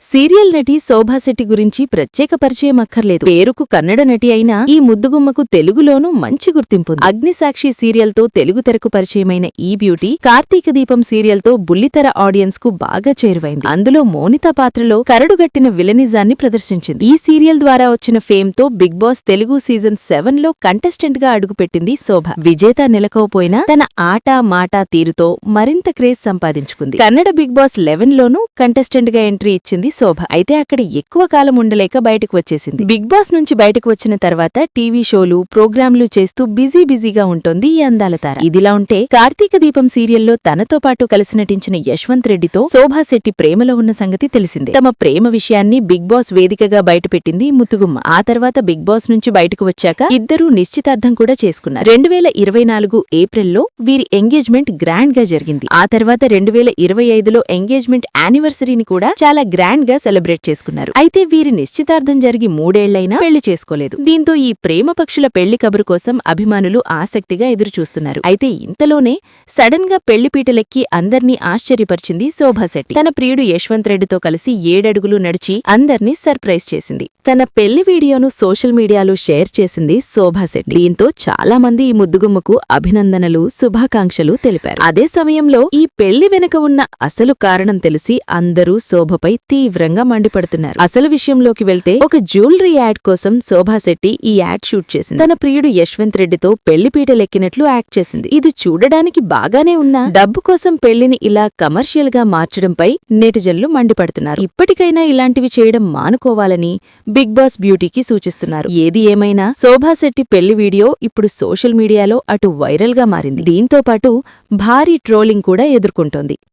Serial నటి శోభాశెట్టి గురించి ప్రత్యేక పరిచయం అక్కర్లేదు. పేరుకు కన్నడ నటి అయినా ఈ ముద్దుగుమ్మకు తెలుగులోనూ మంచి గుర్తింపుంది. అగ్నిసాక్షి సీరియల్తో తెలుగు తెరకు పరిచయమైన ఈ బ్యూటీ కార్తీక దీపం సీరియల్తో బుల్లితెర ఆడియన్స్ కు బాగా చేరువైంది. అందులో మోనిత పాత్రలో కరడుగట్టిన విలనిజాన్ని ప్రదర్శించింది. ఈ సీరియల్ ద్వారా వచ్చిన ఫేమ్ తో బిగ్ బాస్ తెలుగు సీజన్ 7 లో కంటెస్టెంట్ గా అడుగుపెట్టింది శోభ. విజేత నిలకపోయినా తన ఆట మాట తీరుతో మరింత క్రేజ్ సంపాదించుకుంది. కన్నడ బిగ్ బాస్ 11 లోనూ కంటెస్టెంట్ గా ఎంట్రీ ఇచ్చింది శోభ. అయితే అక్కడ ఎక్కువ కాలం ఉండలేక బయటకు వచ్చేసింది. బిగ్ బాస్ నుంచి బయటకు వచ్చిన తర్వాత టీవీ షోలు ప్రోగ్రాంలు చేస్తూ బిజీగా ఉంటోంది ఈ అందాల తార. ఇదిలా ఉంటే కార్తీక దీపం సీరియల్లో తనతో పాటు కలిసి నటించిన యశ్వంత్ రెడ్డితో శోభాశెట్టి ప్రేమలో ఉన్న సంగతి తెలిసిందే. తమ ప్రేమ విషయాన్ని బిగ్ బాస్ వేదికగా బయటపెట్టింది ముత్తుగుమ్మ. ఆ తర్వాత బిగ్ బాస్ నుంచి బయటకు వచ్చాక ఇద్దరూ నిశ్చితార్థం కూడా చేసుకున్నారు. 2024 ఏప్రిల్లో వీరి ఎంగేజ్మెంట్ గ్రాండ్ గా జరిగింది. ఆ తర్వాత 2025లో ఎంగేజ్మెంట్ యానివర్సరీని కూడా చాలా గ్రాండ్ గా సెలబ్రేట్ చేసుకున్నారు. అయితే వీరి నిశ్చితార్థం జరిగి 3 ఏళ్లైనా పెళ్లి చేసుకోలేదు. దీంతో ఈ ప్రేమ పక్షుల పెళ్లి కబురు కోసం అభిమానులు ఆసక్తిగా ఎదురుచూస్తున్నారు. అయితే ఇంతలోనే సడన్ గా పెళ్లిపీటలెక్కి అందర్నీ ఆశ్చర్యపరిచింది శోభాశెట్టి. తన ప్రియుడు యశ్వంత్ రెడ్డితో కలిసి 7 అడుగులు నడిచి అందర్నీ సర్ప్రైజ్ చేసింది. తన పెళ్లి వీడియోను సోషల్ మీడియాలో షేర్ చేసింది శోభాశెట్టి. దీంతో చాలా మంది ఈ ముద్దుగుమ్మకు అభినందనలు శుభాకాంక్షలు తెలిపారు. అదే సమయంలో ఈ పెళ్లి వెనుక ఉన్న అసలు కారణం తెలిసి అందరూ శోభపై తీవ్రంగా మండిపడుతున్నారు. అసలు విషయంలోకి వెళ్తే ఒక జ్యువెలరీ యాడ్ కోసం శోభాశెట్టి ఈ యాడ్ షూట్ చేసింది. తన ప్రియుడు యశ్వంత్ రెడ్డితో పెళ్లిపీటలెక్కినట్లు యాక్ట్ చేసింది. ఇది చూడడానికి బాగానే ఉన్నా డబ్బు కోసం పెళ్లిని ఇలా కమర్షియల్ గా మార్చడంపై నెటిజన్లు మండిపడుతున్నారు. ఇప్పటికైనా ఇలాంటివి చేయడం మానుకోవాలని బిగ్ బాస్ బ్యూటీకి సూచిస్తున్నారు. ఏది ఏమైనా శోభాశెట్టి పెళ్లి వీడియో ఇప్పుడు సోషల్ మీడియాలో అటు వైరల్ గా మారింది. దీంతో పాటు భారీ ట్రోలింగ్ కూడా ఎదుర్కొంటోంది.